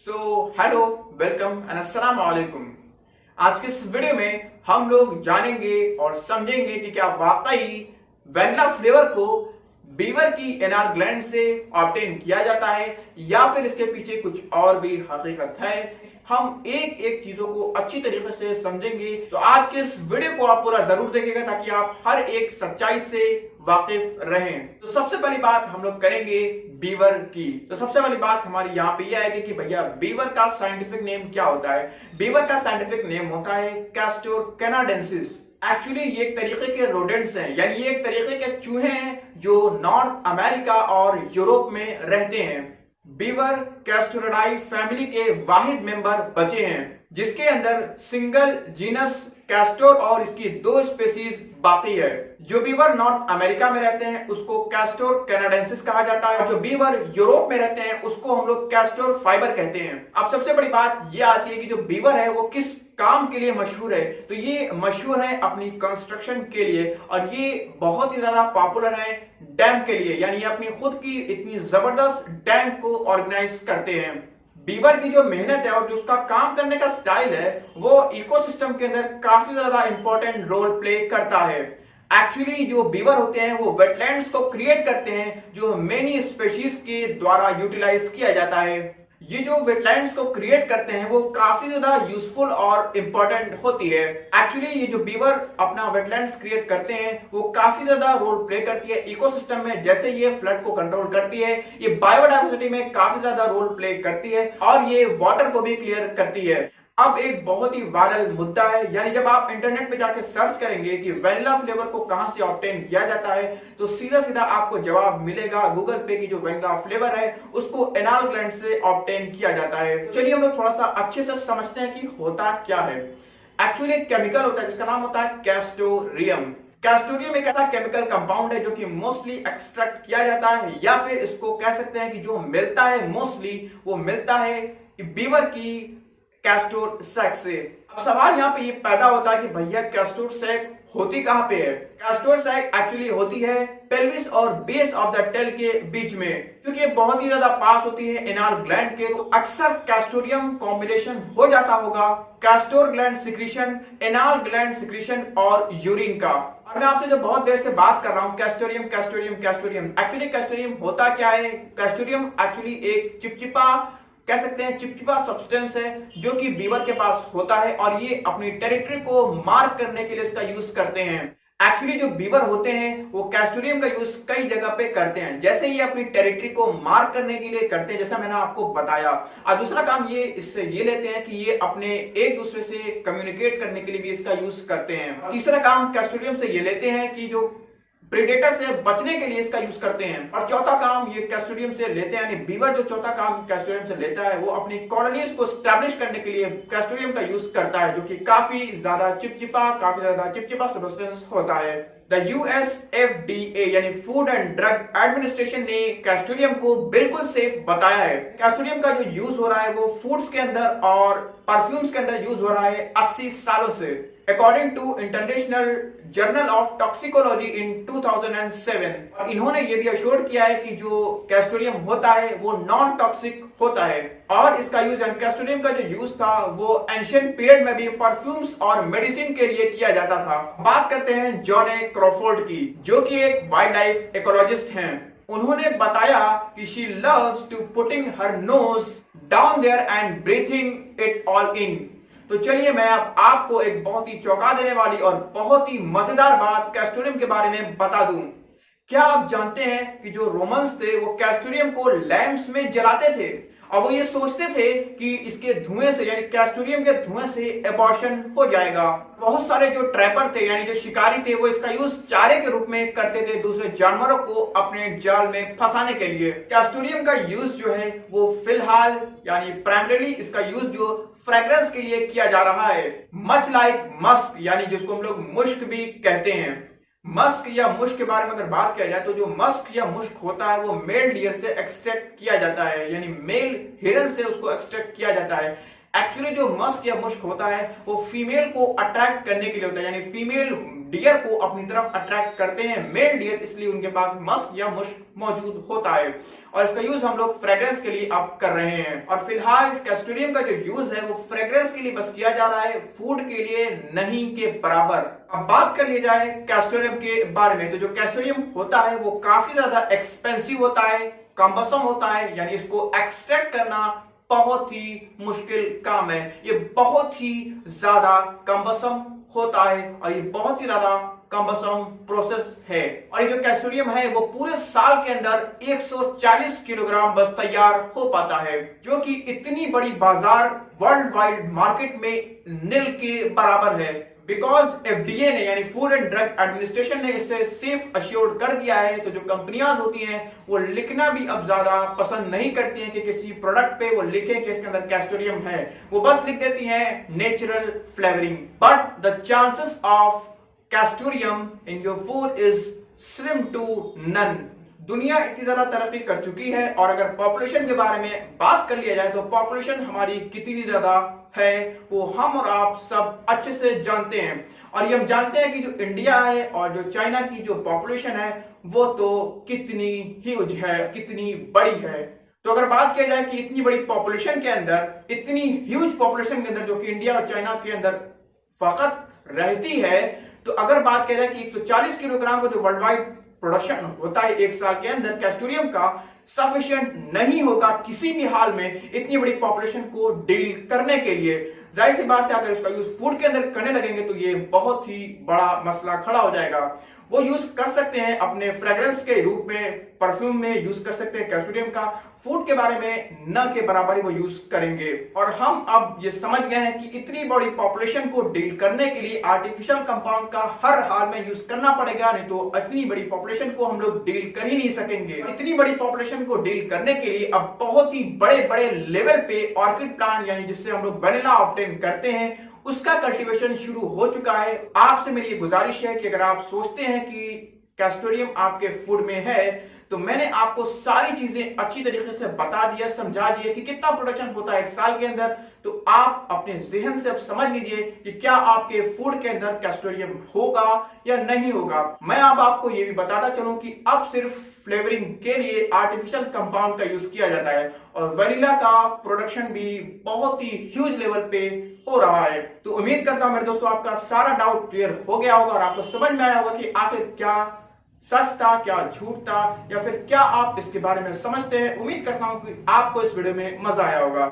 Hello, welcome and अस्सलाम वालेकुम। आज के इस वीडियो में हम लोग जानेंगे और समझेंगे कि क्या वाकई वैनिला फ्लेवर को बीवर की एनार ग्लैंड से ऑब्टेन किया जाता है या फिर इसके पीछे कुछ और भी हकीकत है। हम एक एक चीजों को अच्छी तरीके से समझेंगे, तो आज के इस वीडियो को आप पूरा जरूर देखिएगा ताकि आप हर एक सच्चाई से वाकिफ रहें। तो सबसे पहली बात हम लोग करेंगे बीवर की। तो सबसे पहली बात हमारी यहाँ पे यह आएगी कि भैया बीवर का साइंटिफिक नेम क्या होता है। बीवर का साइंटिफिक नेम होता है कैस्टोर कैनाडेंसिस। एक्चुअली ये एक तरीके के रोडेंट्स हैं, यानी ये एक तरीके के चूहे हैं जो नॉर्थ अमेरिका और यूरोप में रहते हैं। बीवर कैस्टोरिडाई फैमिली के वाहिद मेंबर बचे हैं जिसके अंदर सिंगल जीनस कैस्टोर और इसकी दो स्पेसीज बाकी है। जो बीवर नॉर्थ अमेरिका में रहते हैं उसको कैस्टोर कैनाडेंसिस कहा जाता है, जो बीवर यूरोप में रहते हैं उसको हम लोग कैस्टोर फाइबर कहते हैं। अब सबसे बड़ी बात यह आती है कि जो बीवर है वो किस काम के लिए मशहूर है। तो ये मशहूर है अपनी कंस्ट्रक्शन के लिए और ये बहुत ही ज्यादा पॉपुलर है डैम के लिए, यानी अपनी खुद की इतनी जबरदस्त डैम को ऑर्गेनाइज करते हैं। बीवर की जो मेहनत है और जो उसका काम करने का स्टाइल है वो इकोसिस्टम के अंदर काफी ज्यादा इंपॉर्टेंट रोल प्ले करता है। एक्चुअली जो बीवर होते हैं वो वेटलैंड्स को क्रिएट करते हैं जो मेनी स्पेशीज के द्वारा यूटिलाइज किया जाता है। ये जो वेटलैंड्स को क्रिएट करते हैं वो काफी ज्यादा यूजफुल और इंपॉर्टेंट होती है। एक्चुअली ये जो बीवर अपना वेटलैंड्स क्रिएट करते हैं वो काफी ज्यादा रोल प्ले करती है इकोसिस्टम में। जैसे ये फ्लड को कंट्रोल करती है, ये बायोडाइवर्सिटी में काफी ज्यादा रोल प्ले करती है और ये वाटर को भी क्लियर करती है। अब एक बहुत ही वायरल मुद्दा है, यानी जब आप इंटरनेट पे जाके सर्च करेंगे कि वैनिला फ्लेवर को कहां से ऑब्टेन किया जाता है तो सीधा सीधा आपको जवाब मिलेगा गूगल पे की जो वैनिला फ्लेवर है उसको एनाल ग्लैंड से ऑब्टेन किया जाता है। चलिए हम लोग थोड़ा सा अच्छे से समझते हैं कि होता क्या है। एक्चुअली एक केमिकल होता है जिसका नाम होता है कैस्टोरियम। कैस्टोरियम एक ऐसा केमिकल कंपाउंड है जो कि मोस्टली एक्सट्रैक्ट किया जाता है या फिर इसको कह सकते हैं कि जो मिलता है मोस्टली वो मिलता है बीवर की कैस्टोर सैक से। अब सवाल यहाँ पे ये पैदा होता है कि भैया कैस्टोर सैक होती कहाँ पे है। कैस्टोर सैक एक्चुअली होती है पेल्विस और बेस ऑफ द टेल के बीच में, क्योंकि ये बहुत ही ज्यादा पास होती है एनाल ग्लैंड के, तो अक्सर कैस्टोरियम कॉम्बिनेशन हो जाता होगा castor gland secretion, anal gland secretion और यूरिन का। और मैं आपसे जो बहुत देर से बात कर रहा हूँ कैस्टोरियम कैस्टोरियम कैस्टोरियम, एक्चुअली कैस्टोरियम होता क्या है। कैस्टोरियम एक्चुअली एक चिपचिपा कह सकते हैं चिपचिपा सब्सटेंस है जो कि बीवर के पास होता है और ये अपनी टेरिटरी को मार्क करने के लिए इसका यूज करते हैं। एक्चुअली जो बीवर होते हैं वो कैस्टोरियम का यूज कई जगह पे करते हैं, जैसे ये अपनी टेरिटरी को मार्क करने के लिए करते हैं जैसा मैंने आपको बताया। और दूसरा काम ये इससे ये लेते हैं कि ये अपने एक दूसरे से कम्युनिकेट करने के लिए भी इसका यूज करते हैं। तीसरा काम कैस्टोरियम से ये लेते हैं कि जो प्रेडेटर से बचने के लिए इसका यूज करते हैं। और चौथा काम ये कैस्टोरियम से लेते हैं, यानी बीवर जो चौथा काम कैस्टोरियम से लेता है वो अपनी कॉलोनीज को स्टैब्लिश करने के लिए कैस्टोरियम का यूज करता है, जो कि काफी ज्यादा चिपचिपा सब्सटेंस होता है। द USFDA यानी फूड एंड ड्रग एडमिनिस्ट्रेशन ने कैस्टोरियम को बिल्कुल सेफ बताया है। कैस्टोरियम का जो यूज हो रहा है वो फूड्स के अंदर और परफ्यूम्स के अंदर यूज हो रहा है 80 सालों से, according to international journal of toxicology in 2007। और इन्होंने ये भी अश्योर किया है कि जो कैस्टोरियम होता है वो नॉन टॉक्सिक होता है और इसका यूज कैस्टोरियम का जो यूज था वो एंशिएंट पीरियड में भी परफ्यूम्स और मेडिसिन के लिए किया जाता था। बात करते हैं जॉन ए क्रॉफोर्ड की, जो कि एक वाइल्ड लाइफ इकोलॉजिस्ट हैं। उन्होंने बताया कि she loves to putting her nose down there and breathing it all in. तो चलिए मैं अब आपको एक बहुत ही चौंका देने वाली और बहुत ही मजेदार बात कैस्टोरियम के बारे में बता दूं। क्या आप जानते हैं कि जो रोमन्स थे वो कैस्टोरियम को लैंप्स में जलाते थे और वो ये सोचते थे कि इसके धुएं से यानी कैस्टोरियम के धुएं से एबॉर्शन हो जाएगा। बहुत सारे जो ट्रैपर थे यानी जो शिकारी थे वो इसका यूज चारे के रूप में करते थे दूसरे जानवरों को अपने जाल में फंसाने के लिए। कैस्टोरियम का यूज जो है वो फिलहाल यानी प्राइमरीली इसका यूज जो फ्रेग्रेंस के लिए किया जा रहा है, मच लाइक मस्क यानी जिसको हम लोग मुश्क भी कहते हैं। मस्क या मुश्क के बारे में अगर बात किया जाए तो जो मस्क या मुश्क होता है वो मेल डियर से एक्सट्रैक्ट किया जाता है, यानी मेल हिरन से उसको एक्सट्रैक्ट किया जाता है। एक्चुअली जो मस्क या मुश्क होता है वो फीमेल को अट्रैक्ट करने के लिए होता है, यानी फीमेल डियर को अपनी तरफ अट्रैक्ट करते हैं, मेल डियर, इसलिए उनके पास मस्क या मुश्क मौजूद होता है और इसका यूज हम लोग फ्रेग्रेंस के लिए अब कर रहे हैं। और फिलहाल कैस्टोरियम का जो यूज है वो फ्रेग्रेंस के लिए बस किया जा रहा है, फूड के लिए नहीं के बराबर। अब बात कर ली जाए कैस्टोरियम के बारे में, तो जो कैस्टोरियम होता है वो काफी ज्यादा एक्सपेंसिव होता है, कम्बसम होता है, यानी इसको एक्सट्रैक्ट करना बहुत ही मुश्किल काम है। ये बहुत ही ज्यादा कम्बसम होता है और ये बहुत ही ज्यादा कम्बसम प्रोसेस है। और ये जो कैस्टोरियम है वो पूरे साल के अंदर 140 किलोग्राम बस तैयार हो पाता है, जो कि इतनी बड़ी बाजार वर्ल्ड वाइड मार्केट में नील के बराबर है। बिकॉज एफडीए ने यानी फूड एंड ड्रग एडमिनिस्ट्रेशन ने इसे सेफ अश्योर्ड कर दिया है, तो जो कंपनियां होती हैं वो लिखना भी अब ज्यादा पसंद नहीं करती हैं कि किसी प्रोडक्ट पे वो लिखें कि इसके अंदर कैस्टोरियम है, वो बस लिख देती हैं natural flavouring. But the chances of castoreum in your food is slim to none. दुनिया इतनी ज्यादा तरक्की कर चुकी है और अगर पॉपुलेशन के बारे में बात कर लिया जाए तो पॉपुलेशन हमारी कितनी ज्यादा है वो हम और आप सब अच्छे से जानते हैं। और ये हम जानते हैं कि जो इंडिया है और जो चाइना की जो पॉपुलेशन है वो तो कितनी ह्यूज है, कितनी बड़ी है। तो अगर बात किया जाए कि इतनी बड़ी पॉपुलेशन के अंदर, इतनी ह्यूज पॉपुलेशन के अंदर जो कि इंडिया और चाइना के अंदर फकत रहती है, तो अगर बात किया जाए कि 140 किलोग्राम का जो वर्ल्ड वाइड प्रोडक्शन होता है एक साल के अंदर कैस्टोरियम का, सफिशिएंट नहीं होगा किसी भी हाल में इतनी बड़ी पॉपुलेशन को डील करने के लिए। जाहिर सी बात है अगर इसका यूज फूड के अंदर करने लगेंगे तो ये बहुत ही बड़ा मसला खड़ा हो जाएगा। वो यूज कर सकते हैं अपने फ्रेग्रेंस के रूप में, परफ्यूम में यूज कर सकते हैं कैस्टोरियम का, फूड के बारे में न के बराबर ही वो यूज करेंगे। और हम अब ये समझ गए हैं कि इतनी बड़ी पॉपुलेशन को डील करने के लिए आर्टिफिशियल कंपाउंड का हर हाल में यूज करना पड़ेगा, नहीं तो इतनी बड़ी पॉपुलेशन को हम लोग डील कर ही नहीं सकेंगे। इतनी बड़ी पॉपुलेशन को डील करने के लिए अब बहुत ही बड़े बड़े लेवल पे ऑर्किड प्लांट, यानी जिससे हम लोग वैनिला ऑब्टेन करते हैं, उसका कल्टीवेशन शुरू हो चुका है। आपसे मेरी ये गुजारिश है कि अगर आप सोचते हैं कि कैस्टोरियम आपके फूड में है, तो मैंने आपको सारी चीजें अच्छी तरीके से बता दिया, समझा दिया कि कितना प्रोडक्शन होता है एक साल के अंदर। तो आप अपने जहन से अब समझ लीजिए कि क्या आपके फूड के अंदर कैस्टोरियम होगा या नहीं होगा। मैं अब आपको ये भी बताता चलूं कि अब सिर्फ फ्लेवरिंग के लिए आर्टिफिशियल कंपाउंड का यूज किया जाता है और वैनिला का प्रोडक्शन भी बहुत ही ह्यूज लेवल पे हो रहा है। तो उम्मीद करता हूं मेरे दोस्तों आपका सारा डाउट क्लियर हो गया होगा और आपको समझ में आया होगा कि आखिर क्या सच था, क्या झूठ था, या फिर क्या आप इसके बारे में समझते हैं। उम्मीद करता हूं कि आपको इस वीडियो में मजा आया होगा।